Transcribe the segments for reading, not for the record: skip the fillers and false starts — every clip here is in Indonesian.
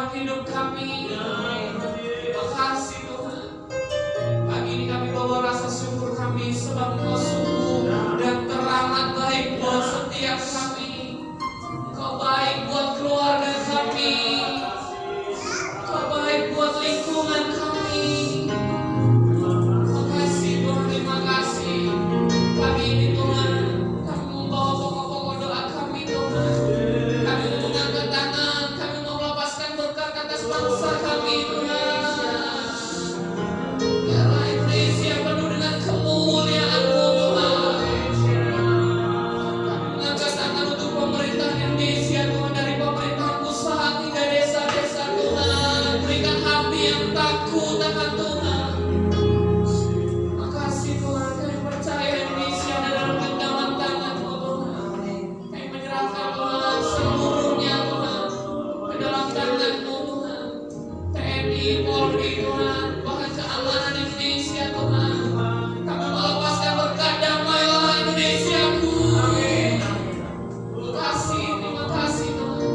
dalam hidup kami. Terima kasih Tuhan. Pagi ini kami bawa rasa syukur kami sebab Engkau sungguh dan teramat baik buat setiap kami. Engkau baik buat keluarga kami. Engkau baik buat lingkungan kami. Terima kasih Tuhan, terima kasih. Pagi ini Tuhan, kami membawa pokok-pokok doa kami Tuhan. Kami mengangkat tangan, kami mau melepaskan berkat atas bangsa kami Tuhan. Biarlah Indonesia penuh dengan kemuliaan-Mu Tuhan. Kami mengangkat tangan untuk pemerintah Indonesia Tuhan, dari pemerintah pusat hingga desa-desa Tuhan. Berikan hati yang takut akan Tuhan. Terima kasih Tuhan, kami percaya Indonesia ada dalam genggaman tangan-Mu Tuhan. Kami menyerahkan Tuhan seluruhnya Tuhan ke dalam tangan-Mu Tuhan. TNI, Polri Tuhan, bahkan keamanan Indonesia Tuhan. Kami melepaskan berkat damailah Indonesiaku. Terima kasih Tuhan.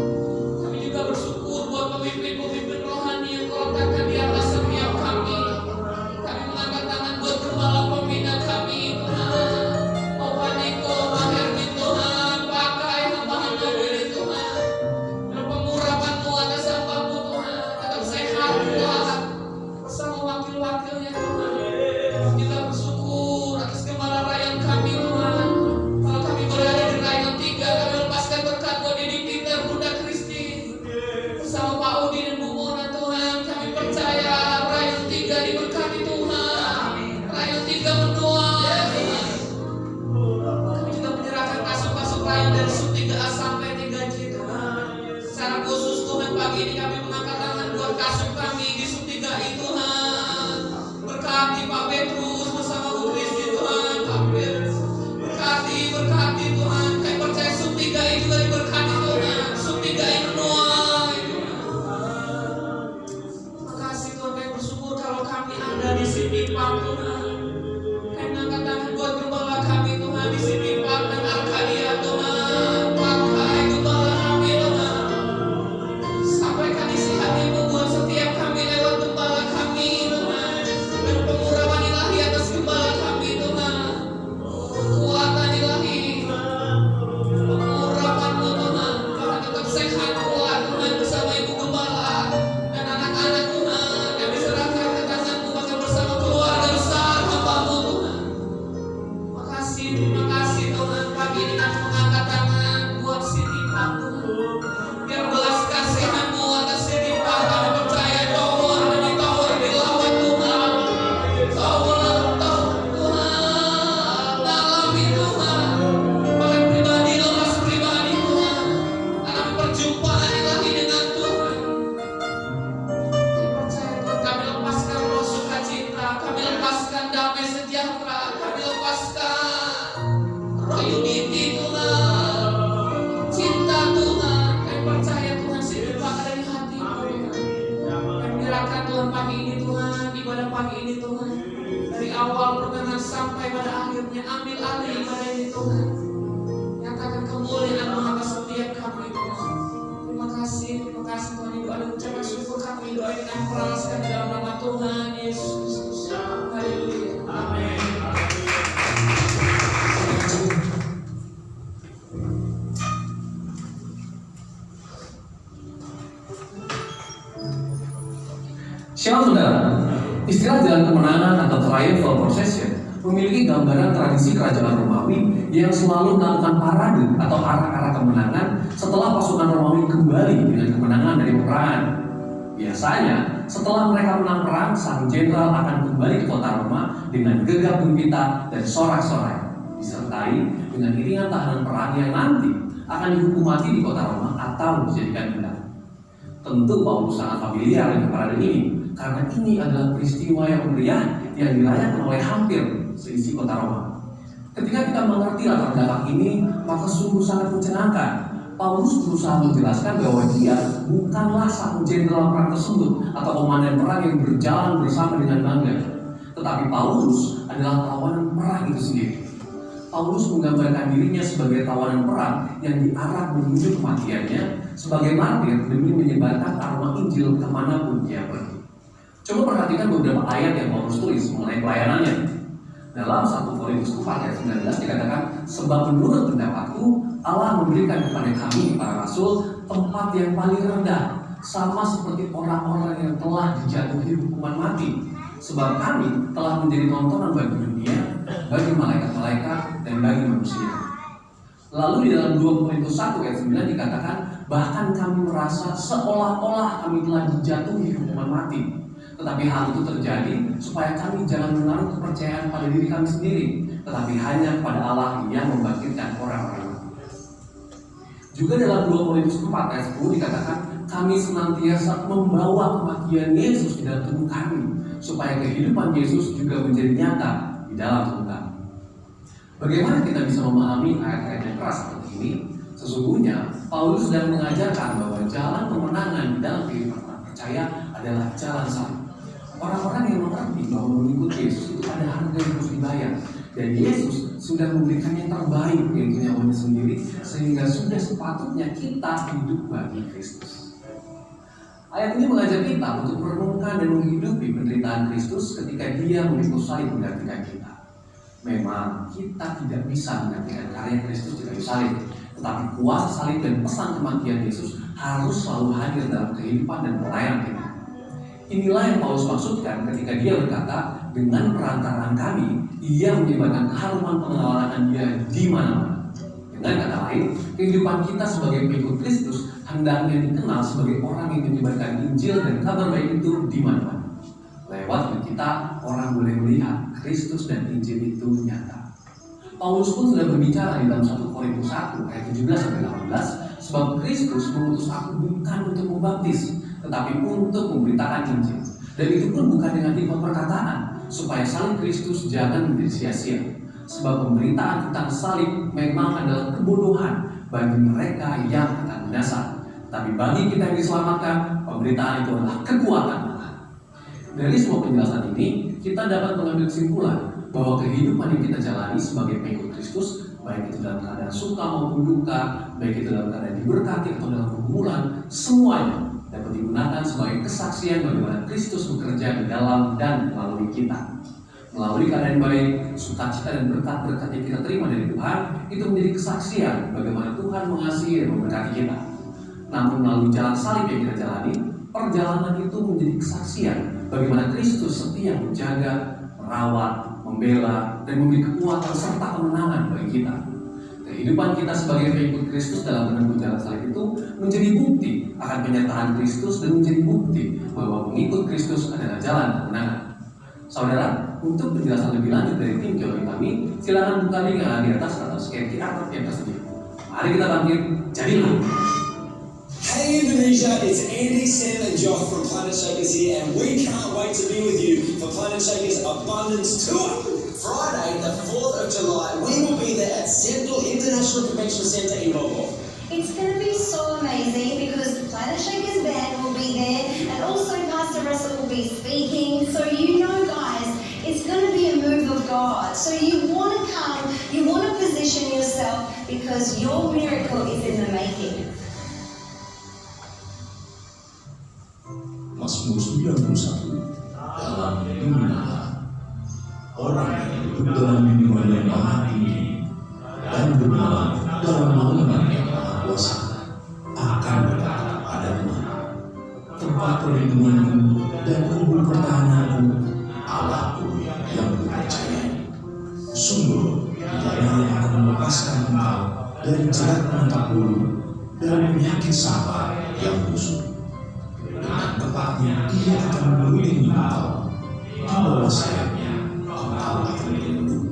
Kami juga bersyukur buat pemimpin-pemimpin rohani yang Kau letakkan di atas setiap kami. Kami mengangkat tangan buat kepala pembina kami Tuhan. Bapak Niko, Pak Hermin Tuhan, pakai hamba-hamba ini Tuhan. Dan pengurapan-Mu atas hamba-Mu Tuhan, tetap sehat Tuhan, bersama wakil-wakilnya Tuhan. Kita bersyukur atas gembala rayon kami Tuhan. Kalau kami berada di rayon 3, kami lepaskan berkat buat Didi Peter, Bunda Kristi, bersama Pak Udi dan Bu Mona Tuhan. Kami percaya rayon 3 diberkati Tuhan. Rayon 3 menuai Tuhan. Kami juga menyerahkan kasuk-kasuk rayon dari sub 3A sampai 3J Tuhan. Secara khusus Tuhan, pagi ini kami mengangkat tangan buat kasuk kami di sub 3I Tuhan. Berkati Pak Petrus bersama Bu Kristi Tuhan. Pak Petrus berkati Tuhan. Kami percaya sub 3I juga diberkati Tuhan. Sub 3I menuai Tuhan. Terima kasih Tuhan, kami bersyukur kalau kami ada di sini Pak Tuhan. Kami mengangkat tangan buat gembala kami Tuhan di sini Pak dan Arkadia Tuhan. Pakai gembala kami Tuhan. Sampaikan isi hati-Mu buat setiap kami lewat gembala kami Tuhan. Dan pengurapan ilahi atas gembala kami Tuhan. Kekuatan ilahi, pengurapan-Mu Tuhan. Kami tetap sehat kuat Tuhan bersama Ibu Gembala dan anak-anak Tuhan. Kami serahkan ke tangan-Mu bahkan bersama keluarga besar hamba-Mu Tuhan. Terima kasih Tuhan. Pagi ini kami mengangkat tangan buat Siti Pak Tuhan. Biar belas kasihan-Mu atas Siti Pak. Kami percaya tower demi tower dilawan Tuhan. Tower Tuhan, alami Tuhan. Bahkan pribadi lepas pribadi Tuhan. Dalam perjumpaan ilahi dengan Tuhan. Kami percaya Tuhan, kami lepaskan roh sukacita, kami lepaskan damai sejahtera, kami lepaskan roh unity Tuhan, cinta Tuhan. Kami percaya Tuhan, Siti Pak ada di hati-Mu Tuhan. Kami menyerahkan Tuhan pagi ini Tuhan, ibadah pagi ini Tuhan. Dari awal pertengahan sampai pada akhirnya, ambil alih ibadah ini Tuhan. Nyatakan kemuliaan-Mu atas setiap kami Tuhan. Terima kasih Tuhan. Ibu ada ucapan syukur kami, doa ini kami peraskan dalam nama Tuhan Yesus Kristus. Haleluya. Amin. Shalom saudara, istilah jalan kemenangan atau triumphal procession memiliki gambaran tradisi kerajaan Romawi yang selalu melakukan parade atau arah-arah kemenangan setelah pasukan Romawi kembali dengan kemenangan dari peperangan. Biasanya, setelah mereka menang perang, sang jenderal akan kembali ke kota Roma dengan gegap gempita dan sorak-sorai, disertai dengan iringan tahanan perang yang nanti akan dihukum mati di kota Roma atau dijadikan budak. Tentu Paulus sangat familiar dengan parade ini, karena ini adalah peristiwa yang meriah yang dirayakan oleh hampir seisi kota Roma. Ketika kita mengerti latar belakang ini, maka sungguh sangat menyenangkan. Paulus berusaha menjelaskan bahwa dia bukanlah sang jenderal perang tersebut atau komandan perang yang berjalan bersama dengan bangga, tetapi Paulus adalah tawanan perang itu sendiri. Paulus menggambarkan dirinya sebagai tawanan perang yang diarak menuju kematiannya sebagai martir demi menyebarkan aroma Injil Injil kemanapun dia pergi. Coba perhatikan beberapa ayat yang Paulus tulis mengenai pelayanannya. Dalam 1 Korintus 4 ayat 19 dikatakan, sebab menurut pendapatku Allah memberikan kepada kami para rasul tempat yang paling rendah, sama seperti orang-orang yang telah dijatuhi hukuman mati. Sebab kami telah menjadi tontonan bagi dunia, bagi malaikat-malaikat, dan bagi manusia. Lalu di dalam 2 Korintus 1 ayat 9 dikatakan, bahkan kami merasa seolah-olah kami telah dijatuhi hukuman mati. Tetapi hal itu terjadi supaya kami jangan menaruh kepercayaan pada diri kami sendiri, tetapi hanya pada Allah yang membangkitkan orang-orang mati. Juga dalam 2 Korintus 4 ayat 10 dikatakan, kami senantiasa membawa kematian Yesus di dalam tubuh kami, supaya kehidupan Yesus juga menjadi nyata di dalam tubuh kami. Bagaimana kita bisa memahami ayat-ayat yang keras seperti ini? Sesungguhnya Paulus sedang mengajarkan bahwa jalan kemenangan di dalam kehidupan orang percaya adalah jalan salib. Orang-orang yang mengerti bahwa mengikut Yesus itu ada harga yang harus dibayar, dan Yesus sudah memberikan yang terbaik, yaitu nyawanya sendiri, sehingga sudah sepatutnya kita hidup bagi Kristus. Ayat ini mengajar kita untuk merenungkan dan menghidupi penderitaan Kristus ketika Dia memikul salib menggantikan kita. Memang kita tidak bisa menggantikan karya Kristus di kayu salib, tetapi kuasa salib dan pesan kematian Yesus harus selalu hadir dalam kehidupan dan pelayanan kita. Inilah yang Paulus maksudkan ketika dia berkata, dengan perantaraan kami, Ia menyebarkan keharuman pengenalan Dia di mana-mana. Dengan kata lain, kehidupan kita sebagai pengikut Kristus hendaknya dikenal sebagai orang yang menyebarkan Injil dan kabar baik itu di mana-mana. Lewat hidup kita, orang boleh melihat Kristus dan Injil itu nyata. Paulus pun sudah berbicara di dalam 1 Korintus 1 ayat 17-18, sebab Kristus mengutus aku bukan untuk membaptis, tetapi untuk memberitakan Injil. Dan itu pun bukan dengan hikmat perkataan, supaya salib Kristus jangan menjadi sia-sia. Sebab pemberitaan tentang salib memang adalah kebodohan bagi mereka yang akan binasa. Tapi bagi kita yang diselamatkan, pemberitaan itu adalah kekuatan Allah. Dari semua penjelasan ini, kita dapat mengambil kesimpulan bahwa kehidupan yang kita jalani sebagai pengikut Kristus, baik itu dalam keadaan suka maupun duka, baik itu dalam keadaan diberkati atau dalam pergumulan, semuanya dapat digunakan sebagai kesaksian bagaimana Kristus bekerja di dalam dan melalui kita. Melalui keadaan baik, sukacita dan berkat-berkat yang kita terima dari Tuhan, itu menjadi kesaksian bagaimana Tuhan mengasihi dan memberkati kita. Namun melalui jalan salib yang kita jalani, perjalanan itu menjadi kesaksian bagaimana Kristus setia menjaga, merawat, membela, dan memberi kekuatan serta kemenangan bagi kita. Kehidupan kita sebagai pengikut Kristus dalam menempuh jalan salib itu menjadi bukti akan kenyataan Kristus dan menjadi bukti bahwa mengikut Kristus adalah jalan kemenangan. Saudara, untuk penjelasan lebih lanjut dari tim teologi kami, silakan buka link di atas atau scan QR code yang tersedia. Mari kita bangkit, jadilah. Hey Indonesia, it's Andy, Sam and Josh from Planet Shakers here, and we can't wait to be with you for Planet Shakers Abundance Tour. Friday, the 4th of July, we will be there at Central International Convention Centre in Melbourne. It's going to be so amazing because the Planet Shakers band will be there, and also Pastor Russell will be speaking. So you know, guys, it's going to be a move of God. So you want to come, you want to position yourself because your miracle is in the making. Mazmur 91 dalam lindungan Allah. Orang yang hidup dalam lindungan yang maha tinggi dan bermalam dalam naungan yang maha kuasa akan berkata padamu, tempat perlindunganku dan kubur pertahananku, Allahku yang kupercayai. Sungguh, Dia yang akan melepaskan engkau dari jerat penangkap bulu dan penyakit sampah yang busuk. Dengan tepatnya Dia akan mengelilingi engkau, di bawah sayapnya engkau akan berlindung.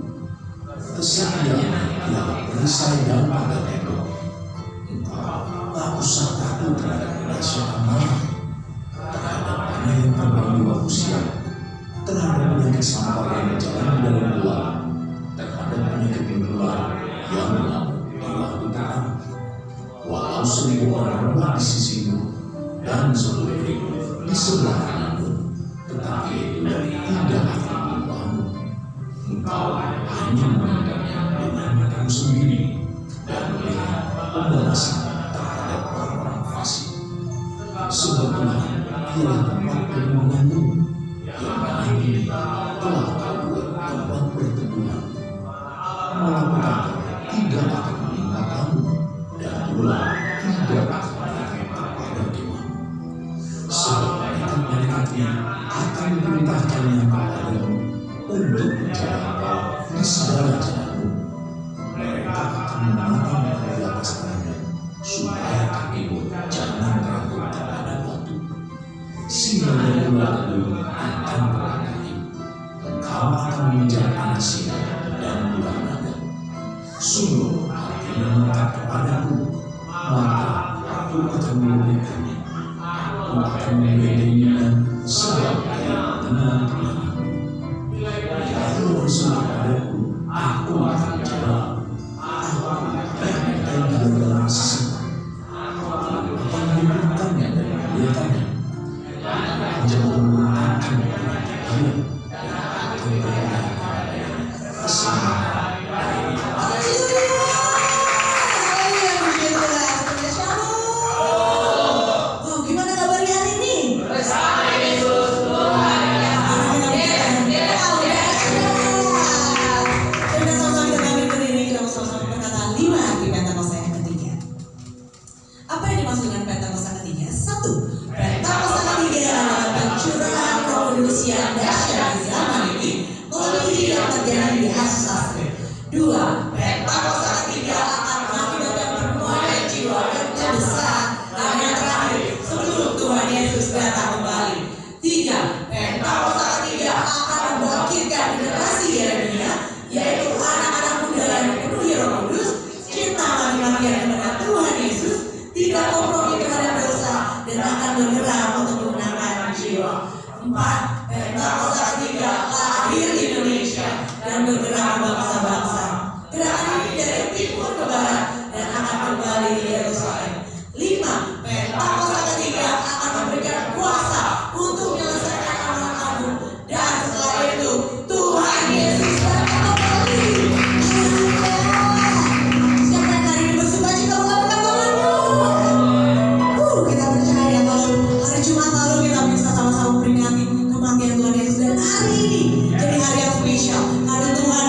Kesetiaan ialah perisai dan pagar tembok. Engkau tak usah takut terhadap kedahsyatan malam, terhadap panah yang terbang di waktu siang, terhadap penyakit sampah yang berjalan di dalam gelap, terhadap penyakit menular yang mengamuk di waktu terang. Walau 1000 orang rebah di sisimu dan 10.000 di sebelah kananmu, tetapi itu tidak akan menimpamu. Engkau hanya memandangnya dengan matamu sendiri dan melihat pembalasan terhadap orang-orang fasik. Sebab Tuhan ialah tempat perlindunganmu, yang mana ini telah kau buat tempat pertemuan. Malapetaka tidak akan meninggalkanmu, dan ular tidak akan datang kepada Tuhan. Sebab malaikat-malaikatnya akan memerintahkannya kepadamu untuk menjaga kau di segala jalanmu. Mereka akan menatang kau di atas tangannya, supaya kakimu jangan terangkut kepada batu. Singa dan ular itu akan berlari. Engkau akan mengejar anak singa dan ular naga. Sungguh hatinya melekat kepadaku, maka aku akan meluputkannya. Aku akan membelainya sebab dia benar Tuhan. Jika bersumpah padaku, aku akan menjawab. Aku akan dalam sesuatu. Aku akan menyebutkannya dan memuliakannya. Jangan mengatakan kepada dia dan akan berkata kepadanya kesenangan dari Gimana kabarnya hari ini? Dan sama-sama kita ambil berdiri, kita sama-sama perkataan 5 di Pentakosta yang ketiga. Apa yang dimaksud dengan Pentakosta ketiga? 1. Pentakosta ketiga adalah pencurahan Roh Kudus yang dahsyat di zaman ini melebihi yang terjadi di Asus Asri. 2. Pentakosta ketiga akan mengakibatkan permohonan jiwa yang terbesar dan yang terakhir sebelum Tuhan Yesus datang kembali. 3. Pentakosta ketiga akan membangkitkan generasi Yeremia, yaitu anak-anak muda yang dipenuhi Roh Kudus, cinta mati-matian kepada Tuhan Yesus, tidak kompromi terhadap dosa, dan akan bergerak untuk memenangkan jiwa. 4. Pentakosta ketiga lahir di Indonesia dan bergerak ke bangsa-bangsa. Gerakan ini dari timur ke barat dan akan kembali di Yerusalem. 5. Pentakosta ketiga akan memberikan kuasa untuk menyelesaikan amanat agung, dan setelah itu Tuhan Yesus datang kembali. Haleluya. Siapa yang hari ini bersukacita mengangkat tanganmu? Kita percaya kalau hari Jumat lalu kita bisa sama-sama memperingati kematian Tuhan Yesus, dan hari ini jadi hari yang spesial karena Tuhan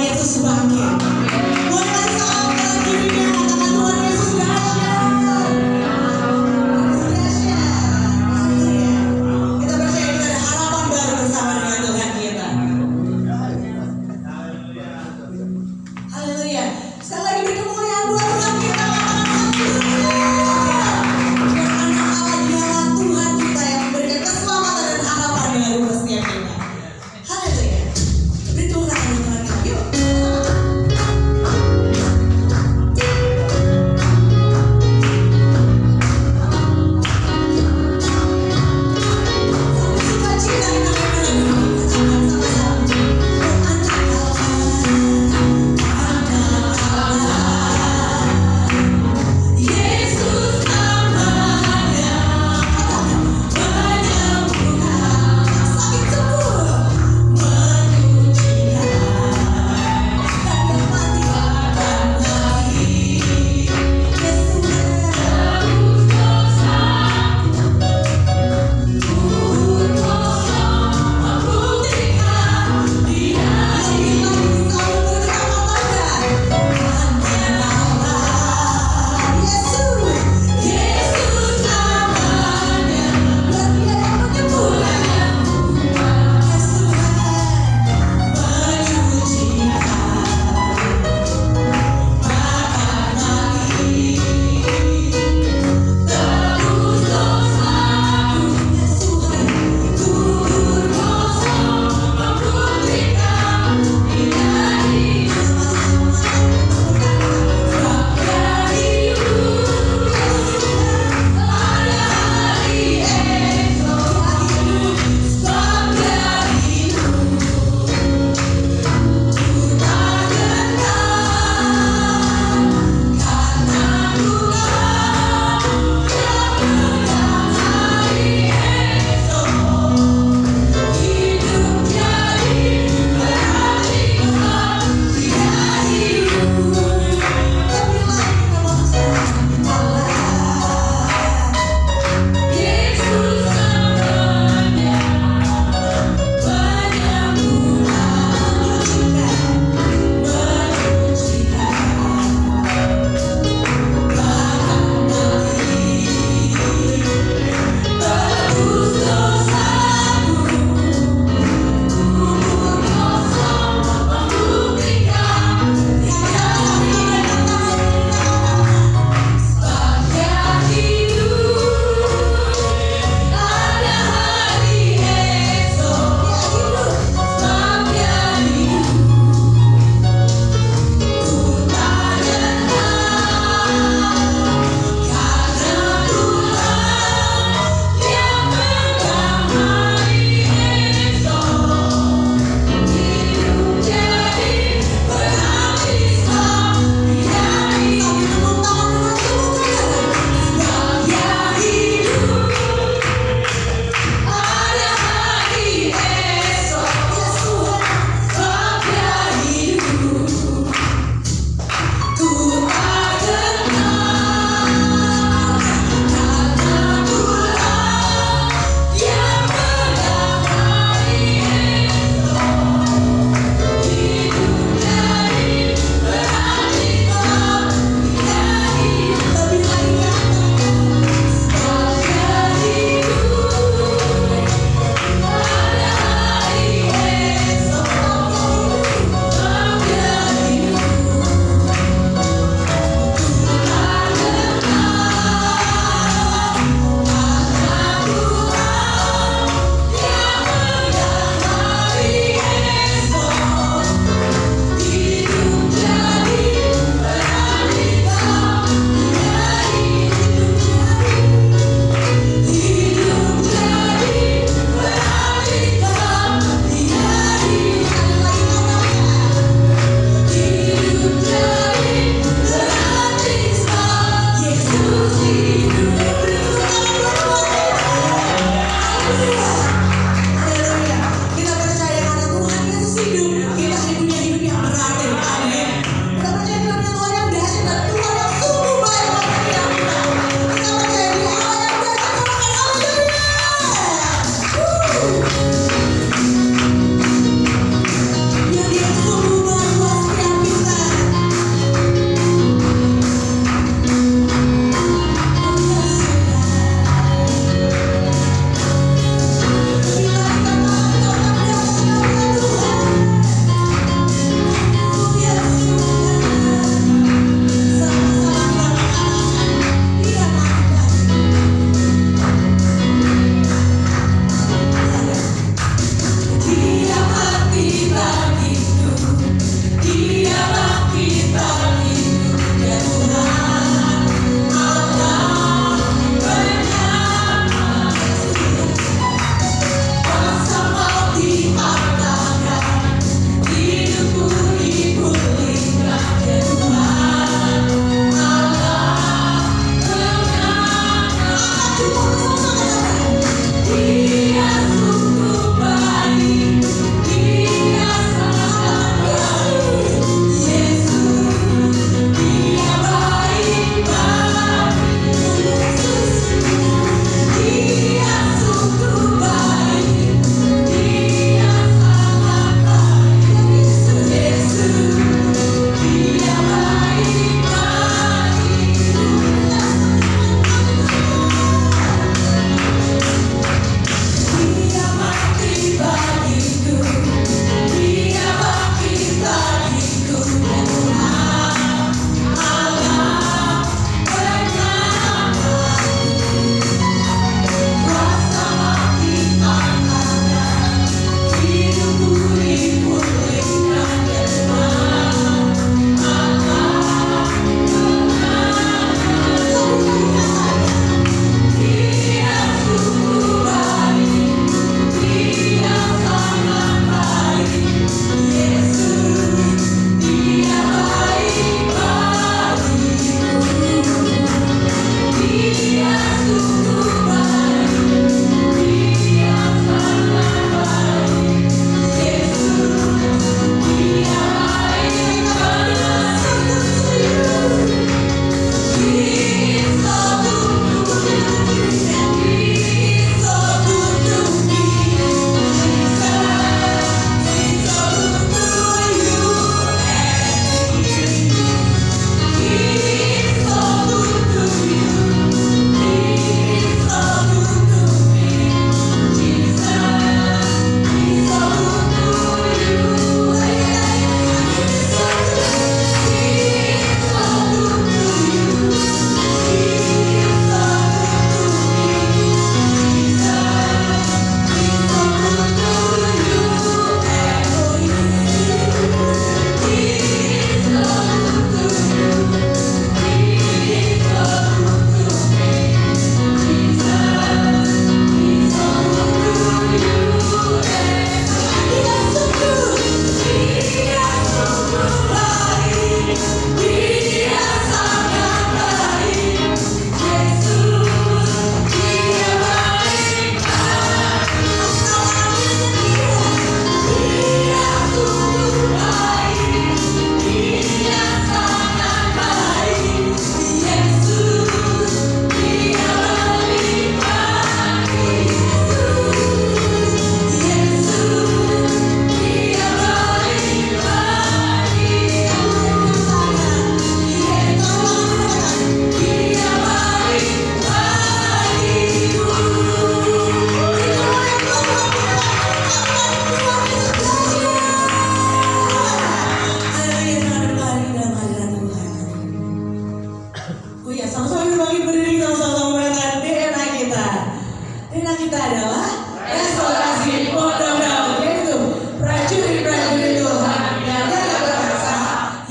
Rina kita adalah restorasi Pondok Daun, yaitu prajurit-prajurit Tuhan yang gagah perkasa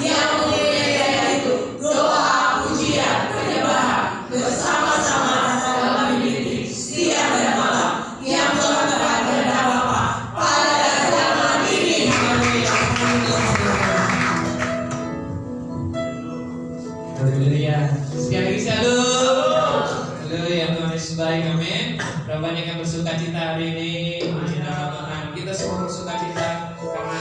yang mempunyai itu doa, pujian, penyembahan bersama-sama dalam mimpi siang dan malam yang telah berada Bapa pada zaman ini. Haleluya. Sekali lagi shalom. Haleluya, Tuhan Yesus baik, amin. Berapa banyak yang bersuka cita hari ini? Puji nama Tuhan. Kita semua bersuka cita karena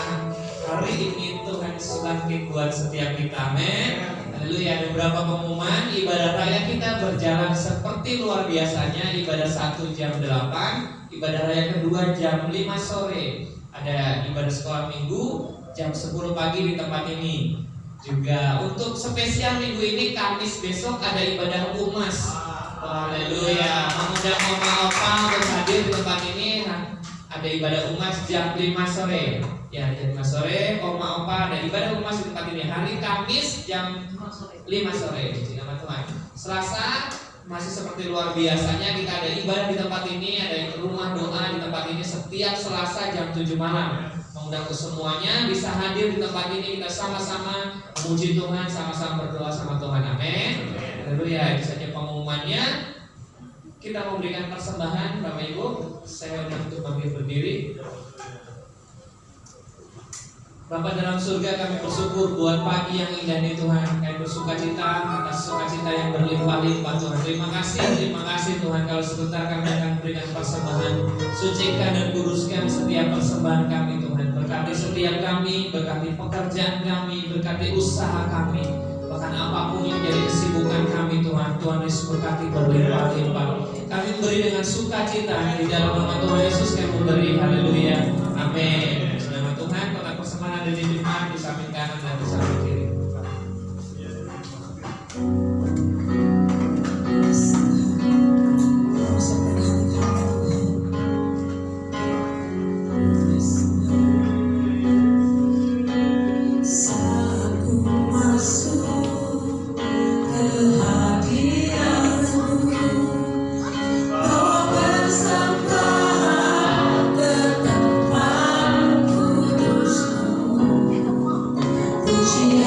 hari ini Tuhan Yesus bangkit buat setiap kita, amin. Haleluya. Ada beberapa pengumuman. Ibadah raya kita berjalan seperti luar biasanya. Ibadah 1 jam 8, ibadah raya kedua jam 5 sore. Ada ibadah sekolah minggu jam 10 pagi di tempat ini. Juga untuk spesial minggu ini Kamis besok ada ibadah umas. Haleluya. Mengundang oma-opa untuk hadir di tempat ini. Ada ibadah umas jam 5 sore. Ya, jam 5 sore oma-opa ada ibadah umas di tempat ini. Hari Kamis jam 5 sore. Puji nama Tuhan. Selasa masih seperti luar biasanya kita ada ibadah di tempat ini, ada rumah doa di tempat ini setiap Selasa jam 7 malam. Mengundang semuanya bisa hadir di tempat ini, kita sama-sama memuji Tuhan, sama-sama berdoa sama Tuhan, amin. Haleluya. Itu saja pengumumannya. Kita memberikan persembahan, Bapak Ibu. Saya undang untuk bangkit berdiri. Bapa dalam surga, kami bersyukur buat pagi yang indah ini Tuhan. Kami bersuka cita atas sukacita yang berlimpah-limpah Tuhan. Terima kasih Tuhan. Kalau sebentar kami akan berikan persembahan, sucikan dan kuduskan setiap persembahan kami Tuhan. Berkati setiap kami, berkati pekerjaan kami, berkati usaha kami, bahkan apapun yang jadi kesibukan kami Tuhan. Tuhan Yesus berkati berlimpah-limpah. Kami beri dengan sukacita di dalam nama Tuhan Yesus. Kami memberi, haleluya, amin. Nama Tuhan, kotak persembahan ada di depan, di samping kanan dan di samping kiri. Puji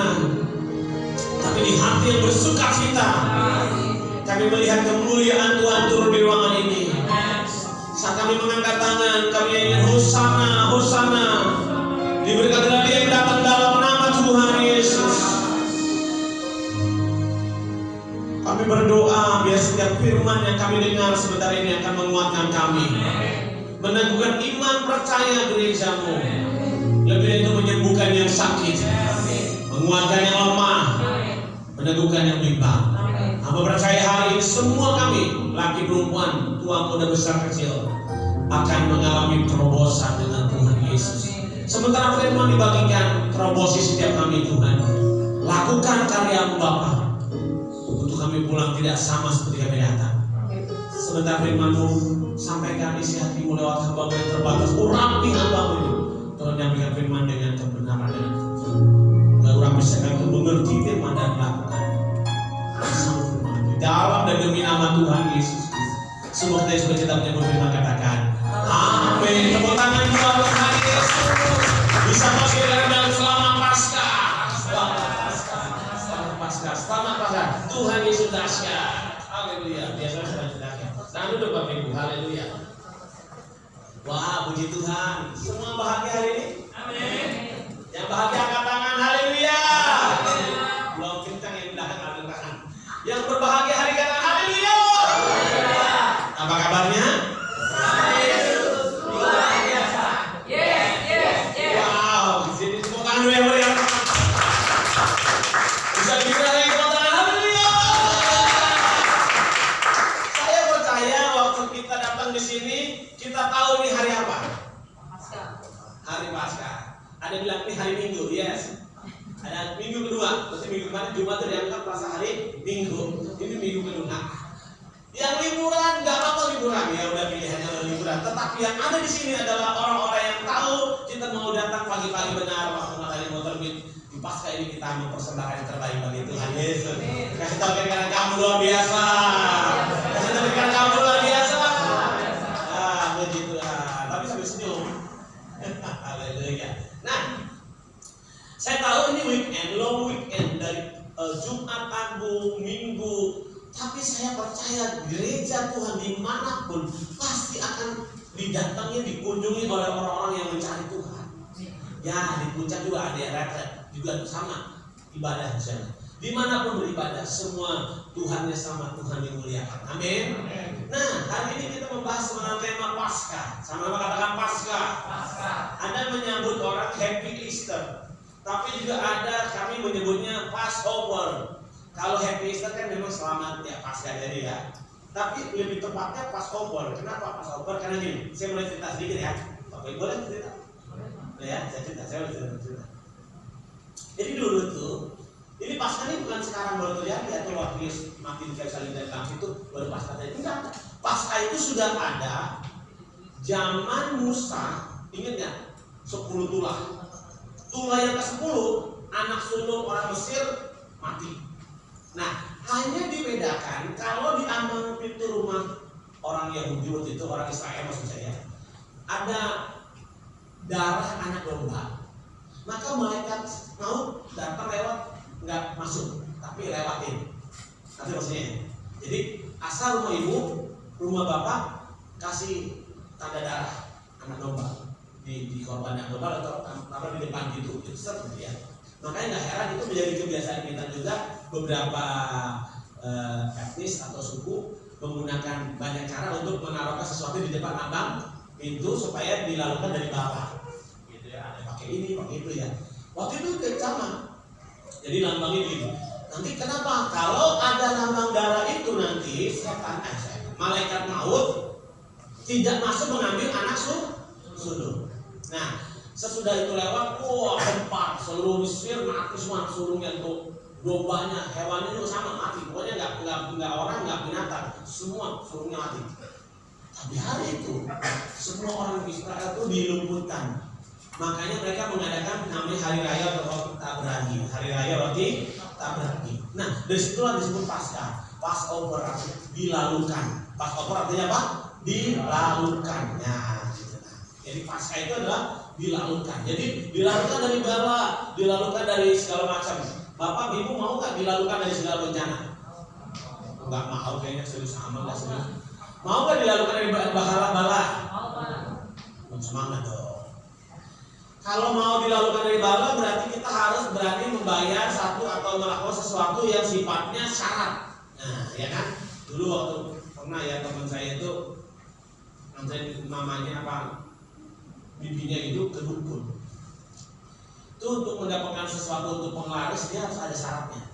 Tuhan. Tapi di hati yang bersuka cita, kami melihat kemuliaan Tuhan turun di ruangan ini. Saat kami mengangkat tangan, kami ingin Hosana, Hosana. Diberkatilah dia yang datang dalam nama Tuhan Yesus. Kami berdoa biar setiap firman yang kami dengar sebentar ini akan menguatkan kami, meneguhkan iman percaya gerejamu. Lebih dari itu menyembuhkan yang sakit, menguatkan yang lemah, meneguhkan yang bimbang. Hamba percaya hari ini semua kami, laki perempuan, tua muda besar kecil, akan mengalami terobosan dengan Tuhan Yesus. Sementara firman dibagikan, terobosi setiap kami Tuhan. Lakukan karya Bapa untuk kami pulang tidak sama seperti kami datang. Sebentar firman-Mu sampaikan isi hati-Mu lewat hamba-Mu yang terbatas. Urapi hamba-Mu ini. Tuhan nyampaikan firman dengan kebenaran dan lalu urapi sekali untuk mengerti firman dan melakukan sama firman di dalam dan demi nama Tuhan Yesus. Semua kita sudah kita menyebut firman katakan amin. Tepuk tangan juga untuk Tuhan Yesus. Bisa masuk dalam selama Paskah. Selamat Paskah. Tuhan Yesus dahsyat. Haleluya. Biasanya sudah dahsyat. Nah, duduk Bapak Ibu. Haleluya. Wah, puji Tuhan. Semua bahagia hari ini? Amin. Yang bahagia angkat tangan. Haleluya. Belum kencang yang belakang angkat tangan. Yang berbahagia hari kata haleluya. Apa kabarnya? Luar biasa. Yes. Wow, di sini tepuk tangan dulu yang meriah. Bisa diberikan lagi tepuk tangan. Haleluya. Saya percaya waktu kita datang di sini, kita tahu ini hari apa? Hari Paskah. Ada bilang ini hari Minggu, yes. Ada minggu kedua, berarti minggu kemarin Jumat itu dianggap merasa hari Minggu. Ini minggu kedua. Yang liburan nggak apa-apa liburan, ya udah pilihannya liburan. Tetapi yang ada di sini adalah orang-orang yang tahu kita mau datang pagi-pagi benar waktu matahari mau terbit. Di Paskah ini kita mempersembahkan yang terbaik bagi Tuhan Yesus. Kasih tahu karena kamu luar biasa. Kasih tahu karena kamu luar biasa. Begitu. Tapi sambil senyum. Haleluya. Nah, saya tahu ini weekend, long weekend dari Jumat Agung, Minggu. Tapi saya percaya gereja Tuhan dimanapun pasti akan didatangi, dikunjungi oleh orang-orang yang mencari Tuhan. Ya, di puncak juga ada yang retret, juga sama ibadah di sana. Dimanapun beribadah, semua Tuhannya sama, Tuhan dimuliakan. Amin. Nah, hari ini kita membahas mengenai tema Paskah. Sama-sama katakan Paskah. Ada menyambut orang Happy Easter, tapi juga ada kami menyebutnya Passover. Kalau Happy Easter kan memang selamat ya Paskah jadi ya. Tapi lebih tepatnya Passover. Kenapa Passover? Karena gini, saya mulai cerita sedikit ya. Bapak Ibu boleh cerita? Ya, saya boleh cerita. Jadi dulu tuh, ini Paskah ini bukan sekarang baru terjadi atau waktu Yesus mati di kayu salib dan itu baru Paskah terjadi. Enggak. Paskah itu sudah ada zaman Musa. Ingat nggak? 10 tulah. Tulah yang ke-10 anak sulung orang Mesir mati. Nah, hanya dibedakan kalau di ambang pintu rumah orang Yahudi waktu itu, orang Israel maksud saya, ada darah anak domba. Maka malaikat maut datang lewat, nggak masuk, tapi lewatin. Nanti maksudnya. Jadi asal rumah ibu, rumah bapak kasih tanda darah anak domba di korban anak domba atau taruh di depan gitu, seperti ya. Makanya nggak heran itu menjadi kebiasaan kita juga. Beberapa etnis atau suku menggunakan banyak cara untuk menaruhkan sesuatu di depan ambang pintu supaya dilakukan dari bawah. Gitu ya, ada pakai ini, pakai itu ya. Waktu itu sama. Jadi lambangnya gitu. Nanti kenapa? Kalau ada lambang darah itu nanti setan, malaikat maut tidak masuk mengambil anak sulung. Nah, sesudah itu lewat, wah gempa, seluruh Mesir mati semua, sulungnya itu dombanya, hewannya juga sama mati. Pokoknya nggak orang, nggak binatang, semua sulungnya mati. Tapi hari itu semua orang Israel itu dilumpuhkan. Makanya mereka mengadakan namanya Hari Raya Roti Tabrani. Hari Raya Roti Tabrani. Nah, dari situlah disebut Paskah. Passover artinya dilalukan. Passover artinya apa? Dilalukan. Nah, gitu. Jadi Paskah itu adalah Dilalukan. Jadi dilalukan dari bala, dilalukan dari segala macam. Bapak Ibu mau nggak dilalukan dari segala bencana? Nggak mau kayaknya, serius amat nggak serius. Mau nggak dilalukan dari bala? Semangat dong. Kalau mau dilalukan dari bala berarti kita harus berani membayar satu atau melakukan sesuatu yang sifatnya syarat. Nah, ya kan? Dulu waktu pernah ya teman saya itu nanti mamanya apa? Bibinya itu ke dukun. Itu untuk mendapatkan sesuatu untuk penglaris dia harus ada syaratnya.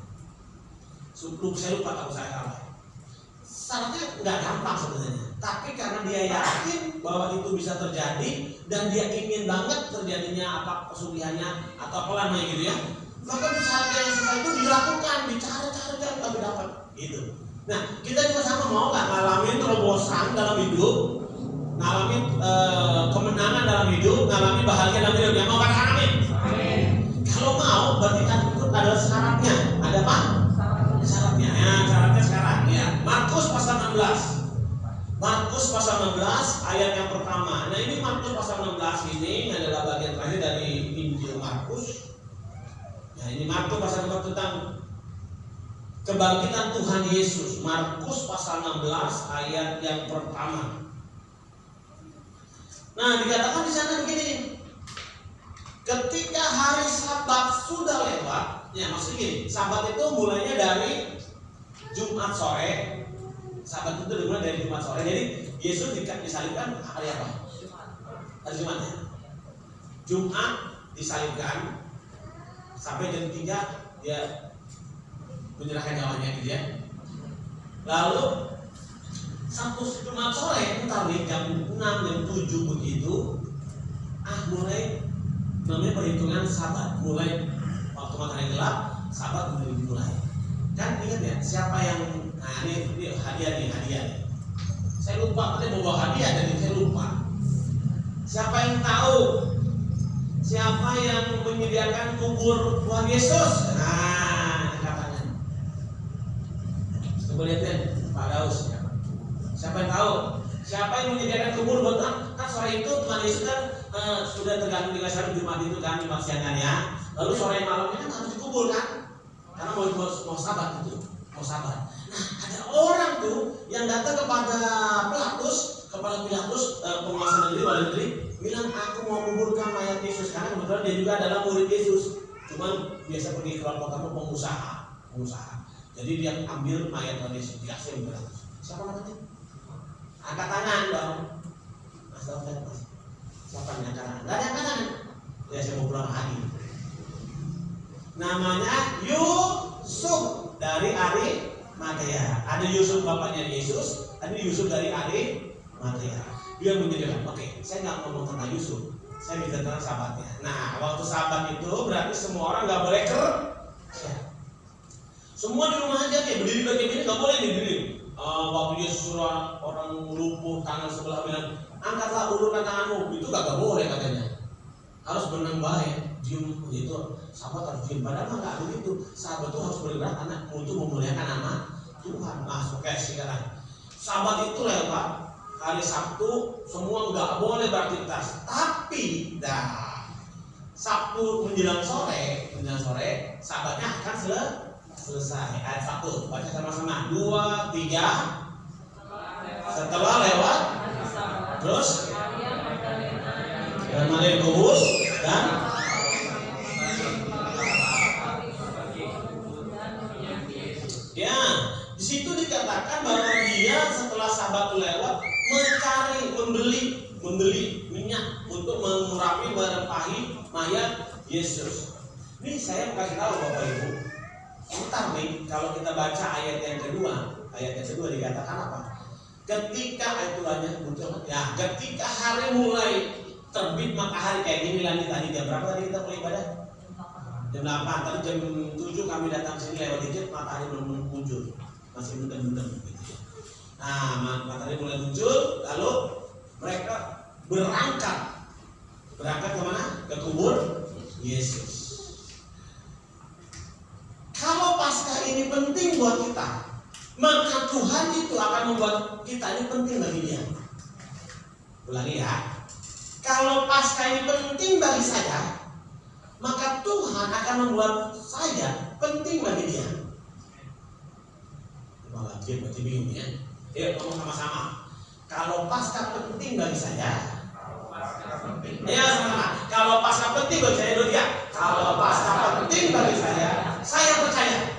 Saya lupa kalau saya salah. Syaratnya nggak gampang sebenarnya, tapi karena dia yakin bahwa itu bisa terjadi dan dia ingin banget terjadinya apa pesugihannya atau apa namanya gitu ya, maka syaratnya yang susah itu dilakukan, dicari-cari tapi dapat gitu. Nah kita juga sama, mau nggak ngalamin terobosan dalam hidup, ngalamin kemenangan dalam hidup, ngalamin bahagia dalam hidup, yang mau kan ngalamin? Kalau mau berarti kan ikut ada syaratnya, ada apa? Syaratnya, ya syaratnya sekarang ya. Markus pasal 16. Markus pasal 16 ayat yang pertama. Nah ini Markus pasal 16 ini adalah bagian terakhir dari Injil Markus. Nah ini Markus pasal 16 tentang kebangkitan Tuhan Yesus. Markus pasal 16 ayat yang pertama. Nah dikatakan di sana begini. Ketika hari Sabat sudah lewat, ya maksudnya gini, Sabat itu mulainya dari Jumat sore. Sabat itu dimulai dari Jumat sore. Jadi Yesus disalibkan hari apa? Hari Jumat ya. Jumat disalibkan sampai jam 3 dia menyerahkan nyawanya gitu ya. Lalu Sabtu Jumat sore entar nih jam 6 jam 7 begitu mulai namanya perhitungan Sabat, mulai waktu matahari gelap Sabat mulai. Kan ingat ya siapa yang ini hadiah nih. Saya lupa tadi mau bawa hadiah dan saya lupa. Siapa yang tahu siapa yang menyediakan kubur Tuhan Yesus? Nah, katanya. Coba lihatin Pak Daus. Siapa yang tahu? Siapa yang menyediakan kubur buat kan sore itu Tuhan Yesus kan sudah tergantung dengan syarat Jumat itu kan Jumat siang kan ya. Lalu sore malamnya kan harus dikubur kan? Karena mau Sabat itu, mau Sabat. Nah ada orang tuh yang datang kepada Pilatus, penguasa negeri, wali negeri, bilang aku mau kuburkan mayat Yesus karena kebetulan dia juga adalah murid Yesus. Cuman biasa pergi ke luar kota pengusaha. Jadi dia ambil mayat Tuhan Yesus dikasih ke Pilatus. Siapa namanya? Angkat tangan dong. Mas Daud, Mas. Siapa yang angkat tangan? Gak ada angkat tangan. Ya saya mau pulang lagi. Namanya Yusuf dari Arimatea. Ada Yusuf bapaknya Yesus, ada Yusuf dari Arimatea. Dia menyediakan. Oke, saya nggak ngomong tentang Yusuf, saya bicara tentang Sabatnya. Nah, waktu Sabat itu berarti semua orang nggak boleh kerja. Semua di rumah aja nih, berdiri begini nggak boleh nih berdiri. Waktu Yesus suruh orang lumpuh tangan sebelah bilang, angkatlah ulurkan tanganmu, itu nggak boleh katanya. Harus benang baik, diem begitu. Sahabat harus diem. Padahal nggak begitu. Sahabat itu harus bergerak anak untuk memuliakan nama Tuhan. Nah, oke sekarang. Sahabat itu lewat hari Sabtu, semua nggak boleh beraktivitas. Tapi, Sabtu menjelang sore, sahabatnya akan selesai. Ayat 1, baca sama-sama. 2, 3. Setelah lewat, terus dan Maria kubur dan ya di situ dikatakan bahwa dia setelah Sabat lewat membeli minyak untuk mengurapi merempahi mayat Yesus. Ini saya kasih tahu Bapak Ibu. Ntar nih kalau kita baca ayat yang kedua dikatakan apa? Ketika ketika hari mulai terbit matahari kayak gini lagi tadi jam berapa tadi kita mulai ibadah? Jam 8, tadi jam 7 kami datang sini lewat dikit matahari belum muncul, masih mendem-mendem gitu. Nah matahari mulai muncul, lalu mereka berangkat kemana? Ke kubur Yesus. Kalau Paskah ini penting buat kita, maka Tuhan itu akan membuat kita ini penting bagi Dia. Ulangi ya. Kalau Paskah ini penting bagi saya, maka Tuhan akan membuat saya penting bagi dia. Malah dia berarti bingung ya. Ayo ngomong sama-sama. Kalau Paskah penting bagi saya, ya sama-sama. Kalau Paskah penting bagi saya, dulu ya. Kalau Paskah penting bagi saya percaya.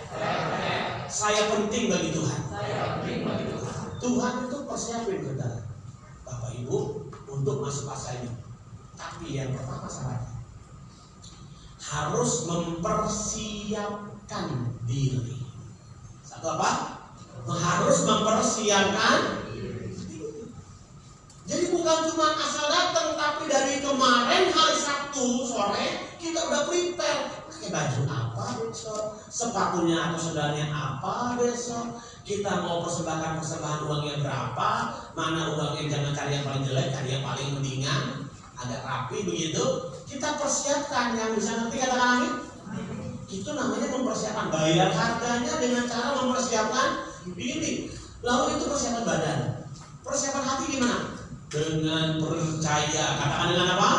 Saya penting bagi Tuhan. Tuhan itu persiapin kita, Bapak Ibu, untuk masuk Paskah ini. Tapi yang pertama sahabat, harus mempersiapkan diri. Satu apa? Harus mempersiapkan diri. Jadi bukan cuma asal datang, tapi dari kemarin hari Sabtu sore kita udah prepare. Pakai baju apa besok, sepatunya atau sandalnya apa besok, kita mau persembahkan persembahan uangnya berapa, mana uangnya, jangan cari yang paling jelek, cari yang paling mendingan, agak rapi begitu. Kita persiapkan. Yang bisa ngerti katakan amin. Itu namanya mempersiapkan. Bayar harganya dengan cara mempersiapkan diri. Lalu itu persiapan badan. Persiapan hati gimana? Dengan percaya. Katakan dengan apa?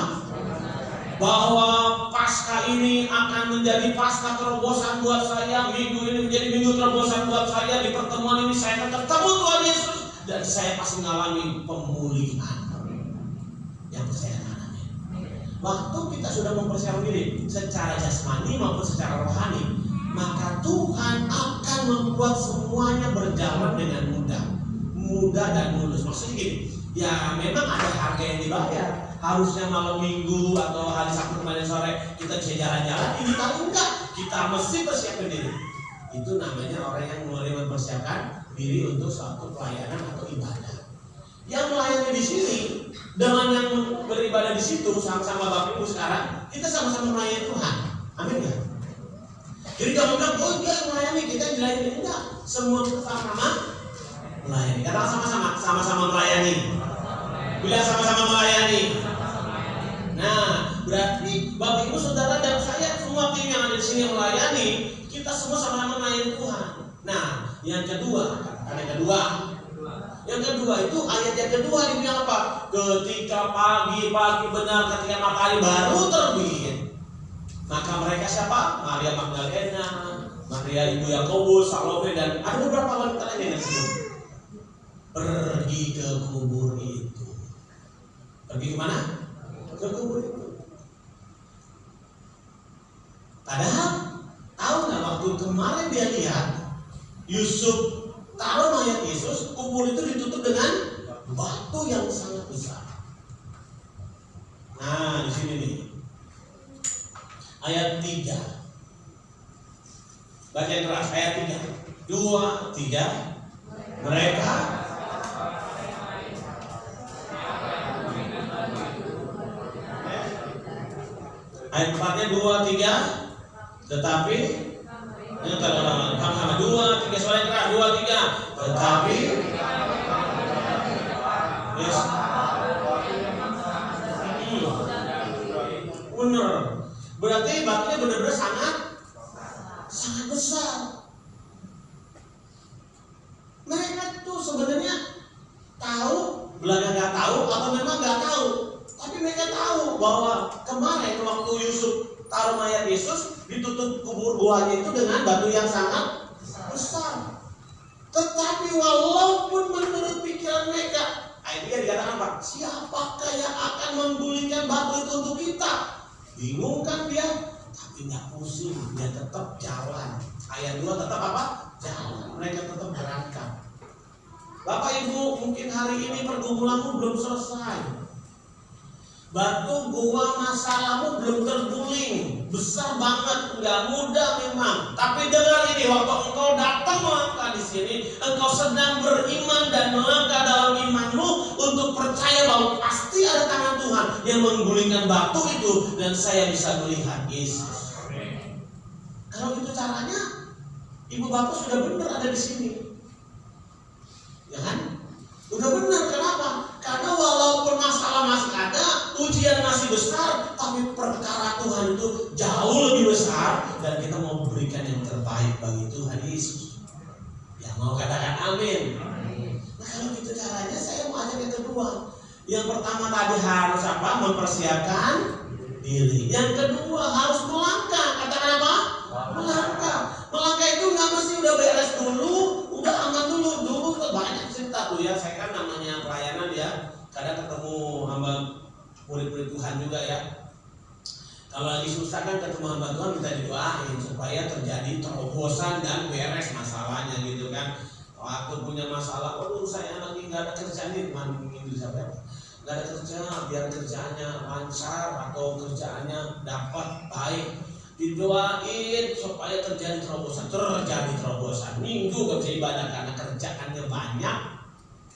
Bahwa Paskah ini akan menjadi Paskah terobosan buat saya. Minggu ini menjadi minggu terobosan buat saya. Di pertemuan ini saya akan ketemu Tuhan Yesus dan saya pasti mengalami pemulihan. Yang percaya dengan amin. Waktu kita sudah mempersiapkan diri secara jasmani maupun secara rohani, maka Tuhan akan membuat semuanya berjalan dengan mudah dan mulus. Maksudnya gini, ya memang ada harga yang dibayar. Harusnya malam minggu atau hari Sabtu kemarin sore kita bisa jalan-jalan, ini kalau enggak, kita mesti persiapkan diri. Itu namanya orang yang mulai mempersiapkan diri untuk suatu pelayanan atau ibadah. Yang melayani di sini dengan yang beribadah di situ sama-sama Bapak Ibu sekarang, kita sama-sama melayani Tuhan. Amin ya. Jadi jangan bilang, oh dia melayani, kita dilayani, enggak. Semua kita sama-sama melayani. Kata sama-sama melayani. Bilang sama-sama melayani. Nah, berarti Bapak Ibu Saudara dan saya semua tim yang ada di sini yang melayani, kita semua sama-sama melayani Tuhan. Nah, yang kedua, yang kedua itu ayat yang kedua dibilang apa? Ketika pagi-pagi benar, ketika matahari baru terbit, maka mereka siapa? Maria Magdalena, Maria Ibu Yakobus, Salome, dan ada beberapa wanita lain yang disebut. Pergi ke kubur itu. Pergi kemana? Ke kubur itu. Padahal tahu nggak, waktu kemarin dia lihat Yusuf taruh mayat Yesus, kubur itu ditutup dengan batu yang sangat besar. Nah, di sini nih. Ayat 3. Baca yang keras, ayat 3. 2, 3. Mereka ayat 4-nya 2, 3. Tetapi ini sama 2, 3 suara yang keras, 2, 3. Tetapi yes. Benar. Berarti batunya benar-benar sangat besar. Mereka tuh sebenarnya tahu, belakang nggak tahu, atau memang nggak tahu. Tapi mereka tahu bahwa kemarin waktu Yusuf taruh mayat Yesus, ditutup kubur guanya itu dengan batu yang sangat besar. Tetapi walaupun menurut pikiran mereka, dia dikatakan apa? Siapakah yang akan menggulingkan batu itu untuk kita? Bingung kan dia? Tapi nggak pusing, dia tetap jalan. Ayat 2 tetap apa? Jalan. Mereka tetap berangkat. Bapak Ibu, mungkin hari ini pergumulanmu belum selesai. Batu gua masalahmu belum terguling, besar banget, nggak mudah memang. Tapi dengar ini, waktu engkau datang melangkah di sini, engkau sedang beriman dan melangkah dalam imanmu untuk percaya bahwa pasti ada tangan Tuhan yang menggulingkan batu itu dan saya bisa melihat Yesus. Kalau gitu caranya, ibu bapak sudah benar ada di sini, ya kan? Udah benar, kenapa? Karena walaupun masalah masih ada, ujian masih besar, tapi perkara Tuhan itu jauh lebih besar dan kita mau berikan yang terbaik bagi Tuhan Yesus. Ya mau katakan amin. Nah kalau gitu caranya saya mau ajak yang kedua. Yang pertama tadi harus apa? Mempersiapkan diri. Yang kedua harus melangkah. Katakan apa? Melangkah. Melangkah itu nggak mesti udah beres dulu, udah aman dulu. Dulu tuh banyak cerita tuh ya. Saya kan namanya pelayanan ya. Kadang ketemu sama murid-murid Tuhan juga ya. Kalau lagi susah kan ketemu hamba Tuhan minta didoain supaya terjadi terobosan dan beres masalahnya gitu kan. Waktu punya masalah, waduh saya lagi nggak ada kerjaan nih, minggu siapa? Nggak ada kerja, biar kerjaannya lancar atau kerjaannya dapat baik, didoain supaya terjadi terobosan. Minggu gak bisa ibadah karena kerjaannya banyak,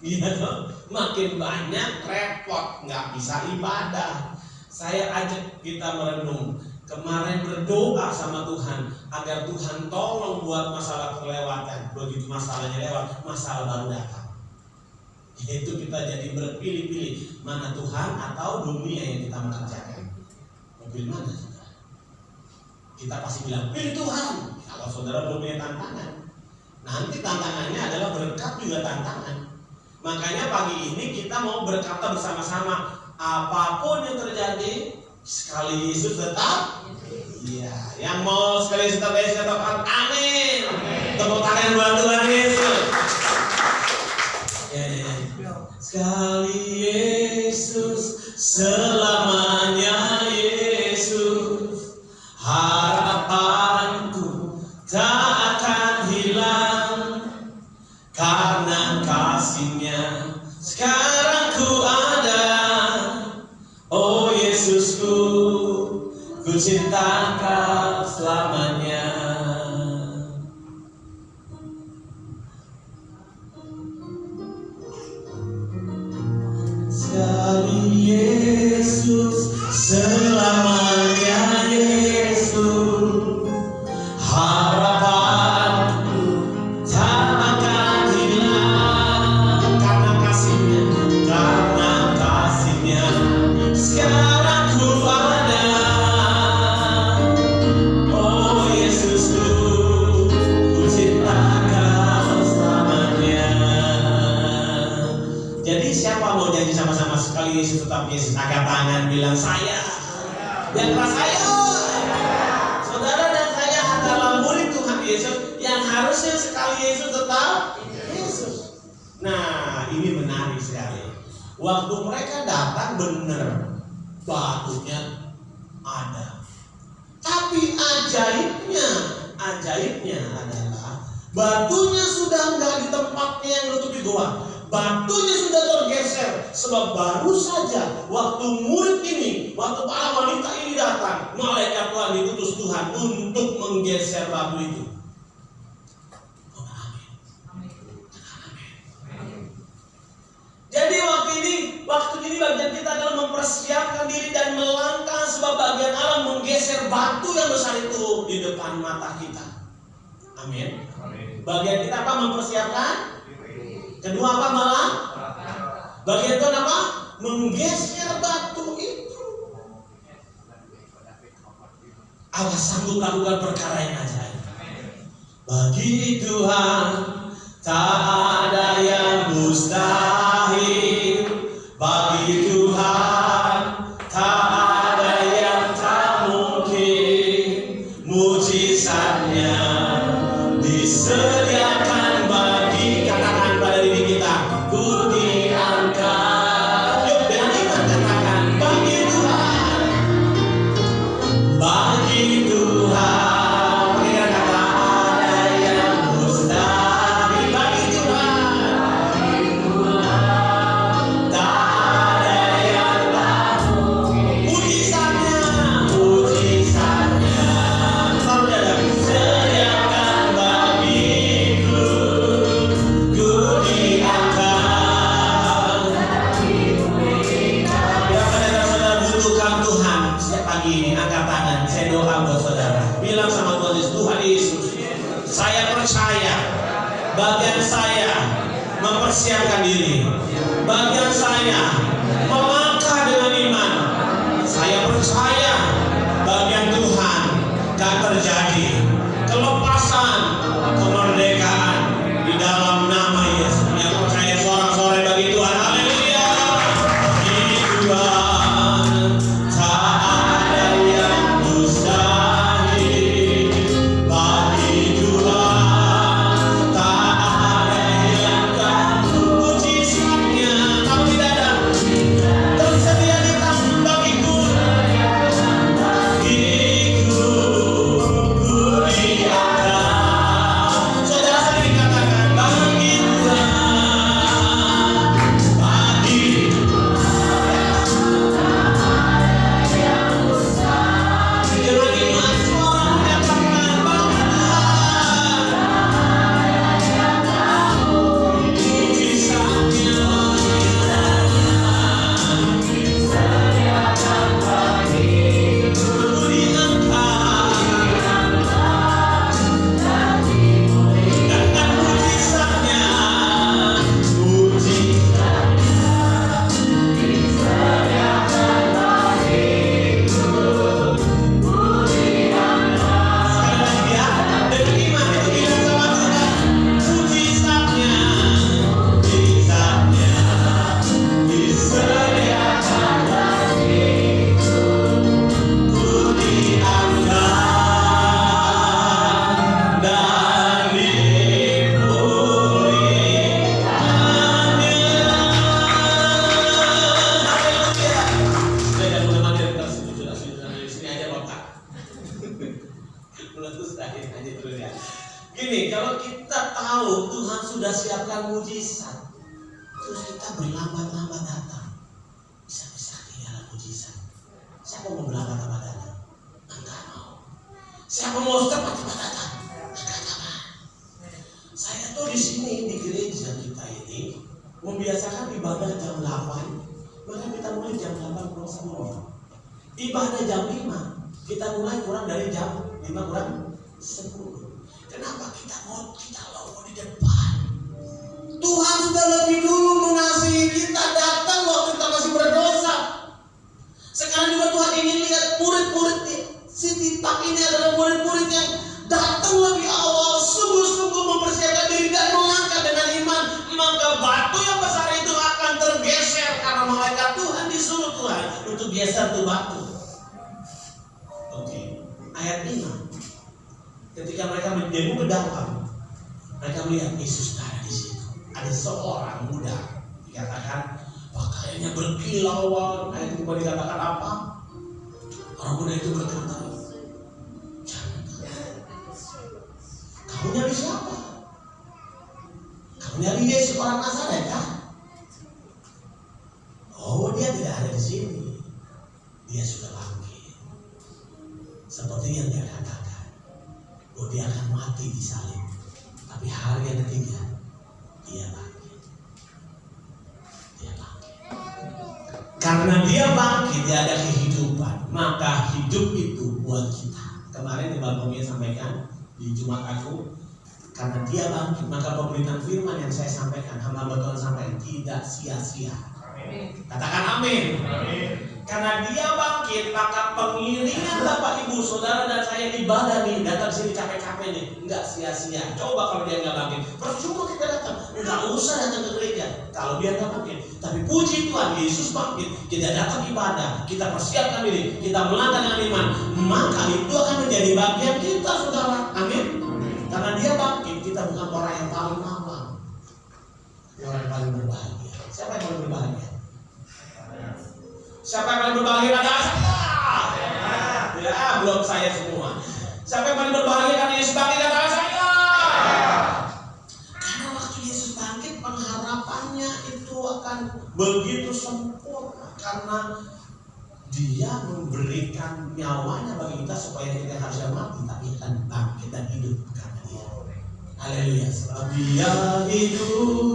iya dong. Makin banyak repot, nggak bisa ibadah. Saya ajak kita merenung. Kemarin berdoa sama Tuhan agar Tuhan tolong buat masalah terlewatkan. Begitu masalahnya lewat, masalah baru datang. Yaitu kita jadi berpilih-pilih mana Tuhan atau dunia yang kita mengerjakan. Mau pilih mana saudara? Kita pasti bilang pilih Tuhan. Kalau saudara belum punya tantangan, nanti tantangannya adalah berkat juga tantangan. Makanya pagi ini kita mau berkata bersama-sama, apapun yang terjadi, sekali Yesus tetap. Iya, yang mau sekali Yesus tetap, amin. Tepuk tangan buat Tuhan Yesus. Ya. Sekali Yesus, selamanya Yesus. Harapanku tak akan hilang karena kasih-Nya. Sekarang ku ada. Oh Yesusku, ku cinta Kau selamanya. Sekali Yesus, selamanya Yesus. Harapanku tak akan hilang karena kasih-Nya, karena kasih-Nya. Sekarang ku ada. Oh Yesusku, ku cinta Kau selamanya. Jadi siapa mau janji sama-sama sekali Yesus tetap Yesus? Angkat tangan bilang saya. Yang keras saya. Saudara dan saya adalah murid Tuhan Yesus yang harusnya sekali Yesus tetap Yesus. Nah ini menarik sekali. Waktu mereka datang benar batunya ada. Tapi ajaibnya adalah batunya sudah nggak di tempatnya yang nutupi goa. Batunya sudah tergeser sebab baru saja waktu murid ini, waktu para wanita ini datang, malaikat Tuhan diutus Tuhan untuk menggeser batu itu. Jadi waktu ini bagian kita adalah mempersiapkan diri dan melangkah sebab bagian Allah menggeser batu yang besar itu di depan mata kita. Amin. Bagian kita apa? Mempersiapkan. Kedua apa? Malah. Bagian itu apa? Menggeser batu itu. Allah sanggup lakukan perkara yang ajaib. Bagi Tuhan tak ada yang mustahil. Bagi Tuhan tak ada yang tak mungkin. Mujizatnya disediakan bagi, katakan pada diri kita, ku diangkat. Yuk dengan iman katakan, bagi Tuhan. Bagi Tuhan, berikan kata ada yang mustahil. Bagi Tuhan, tak ada yang tak mungkin. Mujizatnya, selalu ada. Sediakan bagiku, ku diangkat. Ya saudara butuhkan Tuhan setiap pagi ini, angkat tangan. Saya doa buat saudara. Bilang sama Tuhan Yesus, Tuhan Yesus, saya percaya bagian saya mempersiapkan diri. Bagian saya melangkah dengan iman. Saya percaya bagian Tuhan akan terjadi kelepasan, kemerdekaan di dalam nama Yesus. Yang percaya sorak-sorai bagi Tuhan. Haleluya. begini, kalau kita tahu Tuhan sudah siapkan mujizat, terus kita berlambat-lambat datang, bisa-bisa kehilangan mujizat. Siapa mau berlambat-lambat datang? Enggak mau. Siapa mau cepat-cepat datang? Enggak mau. Saya tuh di sini di gereja kita ini membiasakan ibadah jam 8, maka kita mulai jam 8 kurang 10. Ibadah jam 5, kita mulai kurang dari jam 5 kurang 10. Kenapa kita mau di depan? Tuhan sudah lebih dulu mengasihi kita, datang waktu kita masih berdosa. Sekarang juga Tuhan ingin lihat murid-muridnya. City Park ini adalah murid-murid yang datang lebih awal, sungguh-sungguh mempersiapkan diri dan melangkah dengan iman. Maka batu yang besar itu akan tergeser karena malaikat Tuhan disuruh Tuhan untuk geser tuh batu. Oke, ayat 5. Ketika mereka mendemo ke dalam, mereka melihat Yesus ada di situ. Ada seorang muda, dikatakan pakaiannya berkilauan. Ayat itu dikatakan apa? Orang muda itu berkata, kamu nyari siapa? Kamu nyari Yesus orang Nazaret kan? Oh, dia tidak ada di sini. Dia sudah bangkit. Seperti yang dia katakan. Oh, dia akan mati di salib, tapi hari yang ketiga dia bangkit. Dia bangkit. Karena dia bangkit, dia ada kehidupan. Maka hidup itu buat kita. Kemarin di Bang Tomia sampaikan di Jumat Agung, karena dia bangkit, maka pemberitaan firman yang saya sampaikan, hamba Tuhan sampaikan tidak sia-sia. Katakan amin. Karena dia bangkit, maka pengiringan Bapak Ibu Saudara dan saya ibadah nih, datang sini capek-capek nih, enggak sia-sia. Coba kalau dia enggak bangkit, percuma kita datang, enggak usah datang ke gereja kalau dia enggak bangkit. Tapi puji Tuhan, Yesus bangkit, kita datang ibadah, kita persiapkan diri, kita melangkah dengan iman, maka itu akan menjadi bagian kita, saudara. Amin. Karena dia bangkit, kita bukan orang yang paling awam, orang yang paling berbahagia. Siapa yang paling berbahagia? Siapa yang paling berbahagia? Ada saya. Ya, belum saya semua. Siapa yang paling berbahagia karena Yesus bangkit? Ada saya. Karena waktu Yesus bangkit, pengharapannya itu akan begitu sempurna karena dia memberikan nyawanya bagi kita supaya kita harusnya mati, tapi akan bangkit dan hidup karena dia. Haleluya. Sebab dia hidup.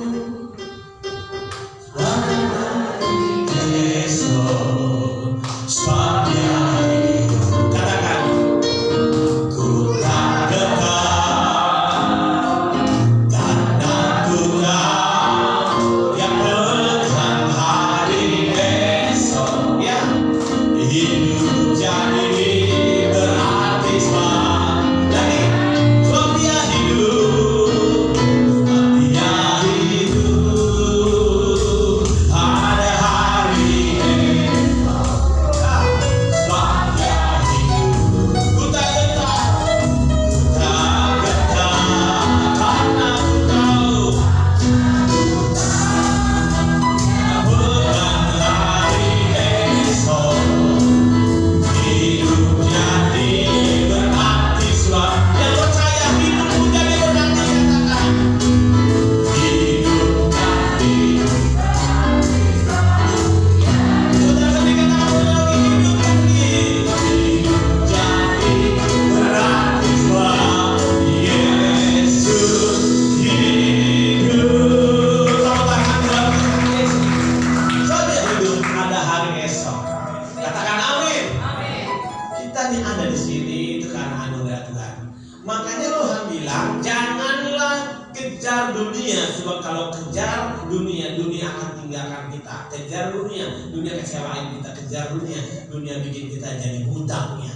Dunia bikin kita jadi budaknya.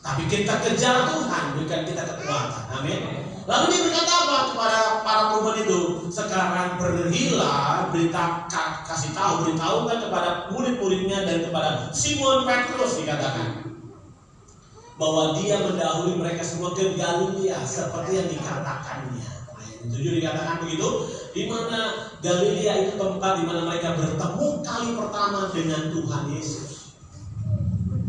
Tapi kita kejar Tuhan, berikan kita kekuatan. Amin. Lalu dia berkata apa kepada para perempuan itu? Sekarang pergilah, kasih tahu, beritahukan kepada murid-muridnya dan kepada Simon Petrus, dikatakan bahwa dia mendahului mereka semua ke Galilea seperti yang dikatakannya. Ayat 7 dikatakan begitu, di mana Galilea itu tempat di mana mereka bertemu kali pertama dengan Tuhan Yesus.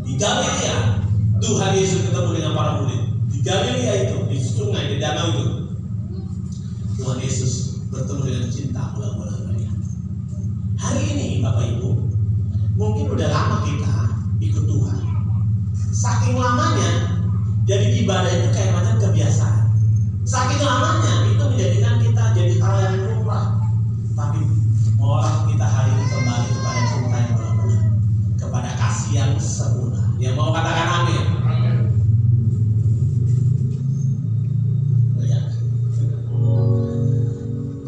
Di Galilea Tuhan Yesus ketemu dengan para murid. Di Galilea itu, di sungai, di danau itu, Tuhan Yesus bertemu dengan cinta mula-mulanya. Hari ini Bapak Ibu, mungkin udah lama kita ikut Tuhan. Saking lamanya, jadi ibadah itu kayak macam kebiasaan. Saking lamanya itu menjadikan kita jadi hal yang lumrah. Tapi mohonlah kita hari ini kembali kepada cinta yang mula-mula, kepada kasih yang semula. Yang mau katakan amin.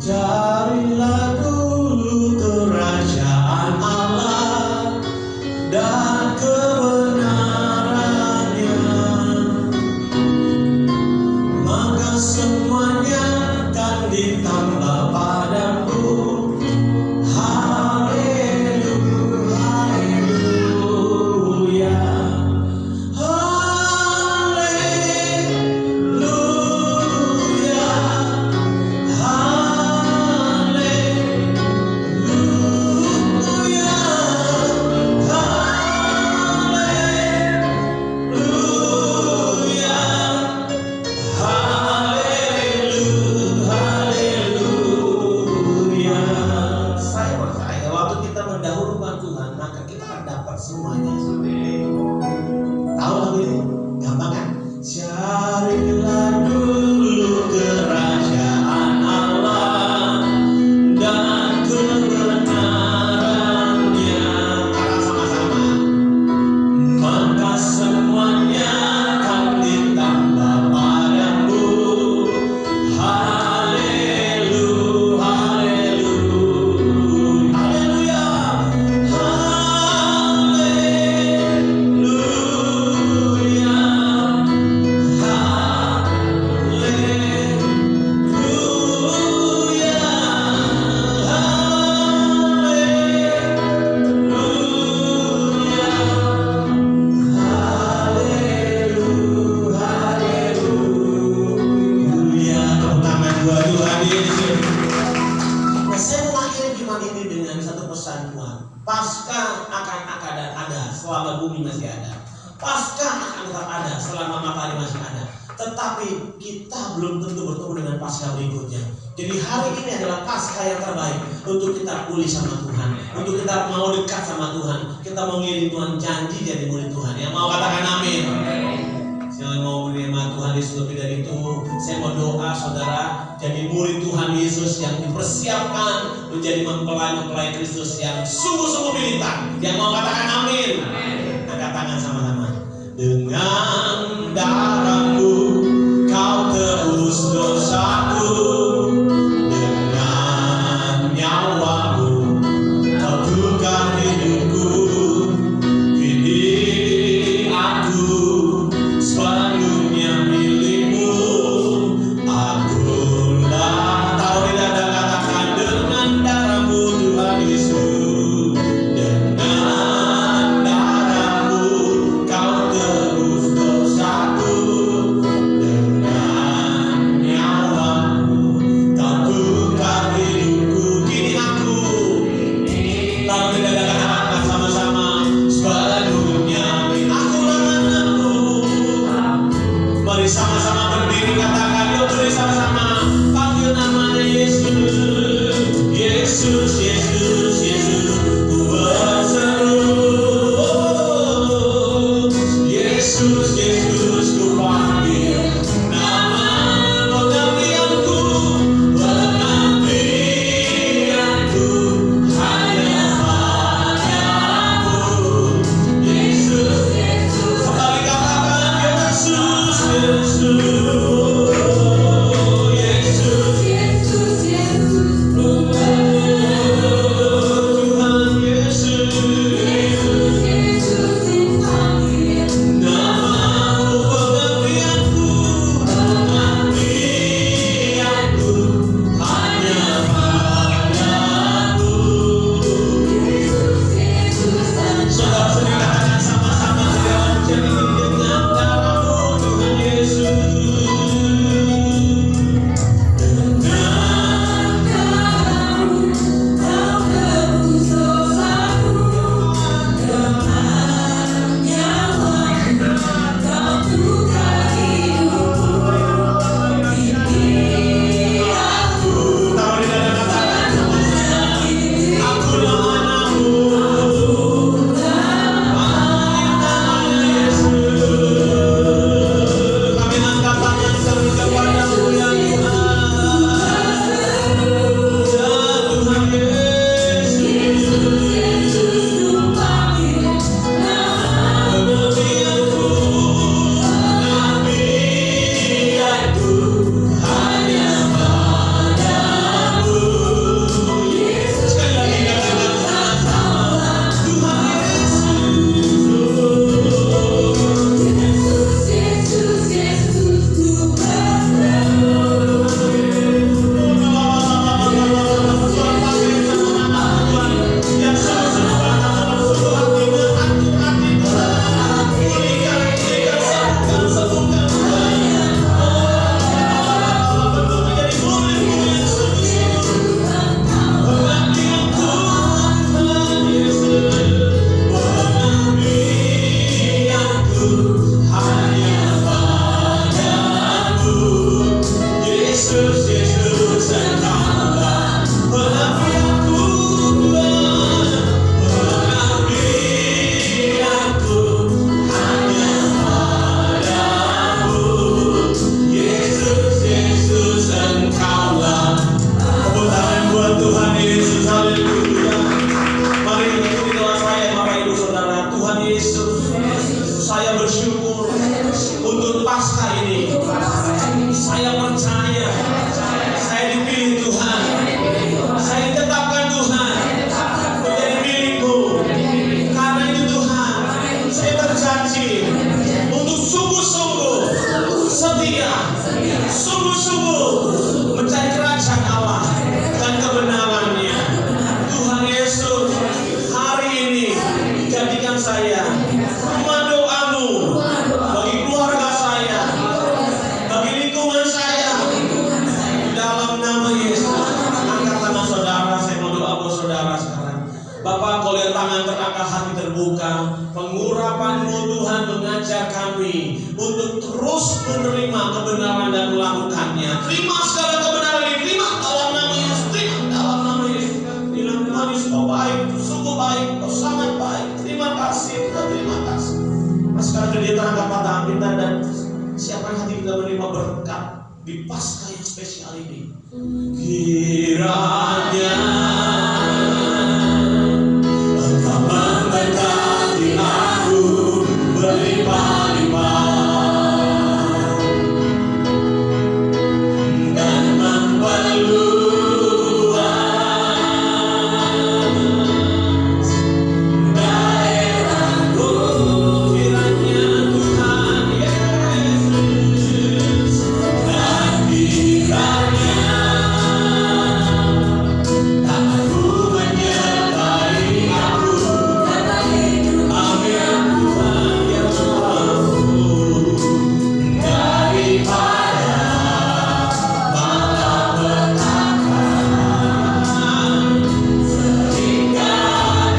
Carilah dulu kerajaan Allah dan kebenarannya, maka semuanya akan ditambah padamu. Haleluya, haleluya, Saya percaya waktu kita mendahulukan Tuhan, maka kita akan dapat semuanya. Tahu lagu ini? Gampang kan? Carilah dulu kerajaan Allah dan kebenarannya. Kata sama-sama. Maka semuanya akan ditambah padamu. Haleluya, haleluya, haleluya, haleluya. Tepuk tangan dua-dua hadir di sini. Nah, saya mengakhiri firman ini dengan satu pesan Tuhan. Paskah akan ada selama bumi masih ada. Paskah akan tetap ada selama matahari masih ada. Tetapi kita belum tentu bertemu dengan Paskah berikutnya. Jadi hari ini adalah Paskah yang terbaik untuk kita pulih sama Tuhan, untuk kita mau dekat sama Tuhan, kita mau ngiring Tuhan, janji jadi murid Tuhan. Yang mau katakan amin. Saya mau menerima Tuhan Yesus lebih dari itu. Saya mau doa saudara jadi murid Tuhan Yesus yang dipersiapkan menjadi mempelai Kristus yang sungguh-sungguh militan. Yang mau katakan amin. Angkat tangan sama-sama. Dengan darahmu kau tebus dosaku, dengan nyawamu kau tukar hidupku. Kini aku sepenuhnya milikmu. Akulah, tahu tidak ada katakan, dengan darahmu Tuhan Yesus. Dengan darahmu kau tebus dosaku. apakah hati terbuka? Pengurapan-Mu Tuhan mengajar kami untuk terus menerima kebenaran dan melakukannya. Terima segala kebenaran ini, terima dalam nama Yesus, terima dalam nama Yesus. Bilang Tuhan Yesus, Kau baik, sungguh baik, Kau sangat baik. Terima kasih, terima kasih. Nah, sekarang dia terangkat pada kita dan siapa hati kita menerima berkat di Paskah yang spesial ini. Kiranya Engkau memberkati aku berlimpah-limpah dan memperluas daerahku. Kiranya Tuhan Yesus dan kiranya aku menyertai aku ambil Tuhan yang mampu daripada malapetaka sehingga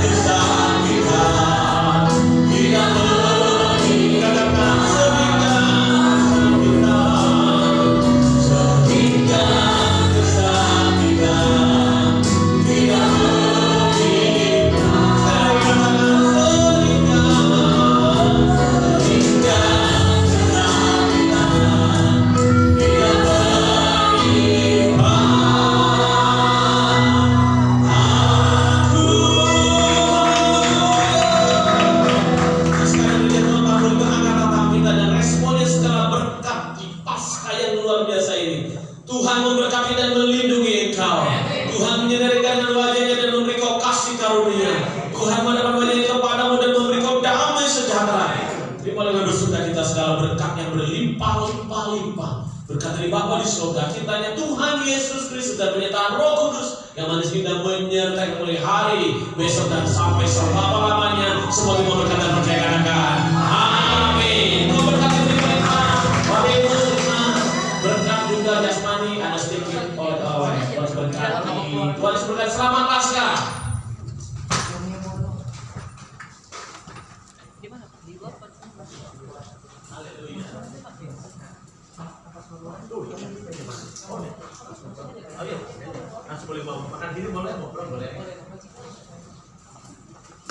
kesakitan tidak meninggalkan sehingga kesakitan tidak Sekarang dia Tuhan Paulus mengangkat tatap kita dan responnya setelah berkat di Paskah yang luar biasa ini. Tuhan memberkati dan melindungi engkau. Tuhan menyederhanakan dengan wajahnya dan memberi kau kasih karunia. Tuhan mendapat wajahnya kepadamu dan memberi kau damai sejahtera. Terima dengan bersukacita segala berkat yang berlimpah-limpah. Berkat dari Bapa di surga, cintanya Tuhan Yesus Kristus dan penyertaan Roh Kudus yang manis indah menyertai mulai hari besok dan sampai selama-lamanya. Semua kita berkat dan percayakan. Amin. Tuhan berkati berlimpah. Bapak Ibu, berkat juga jasmani ada sedikit oleh kawan. Tuhan berkati. Tuhan berkati. Selamat Paskah. Haleluya. Ayo, langsung boleh bawa makan diri boleh, ngobrol boleh.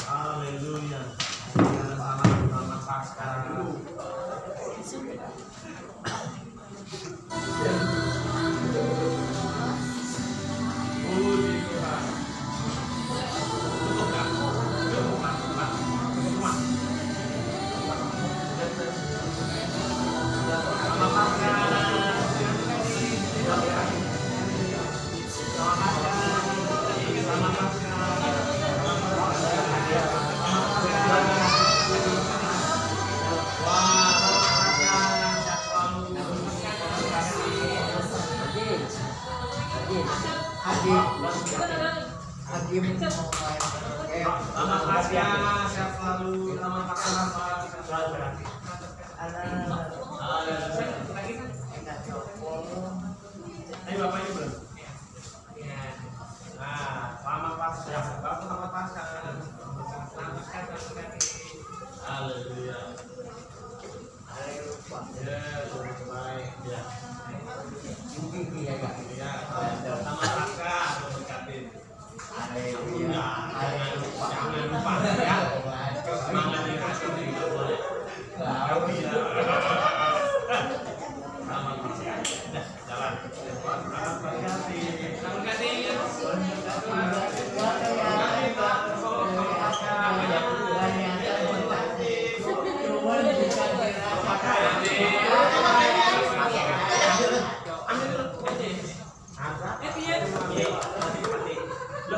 Haleluya. Selamat Paskah. Puji Tuhan. Cukup kan? Cukup kan? Selamat Paskah. Selamat Paskah, sehat selalu. Selamat Paskah, selalu berarti. Ayo Bapak Ibu belum? Nah, selamat Paskah. Bapak selamat Paskah. Selamat Paskah, berarti. Haleluya. Ya, baik. Ya.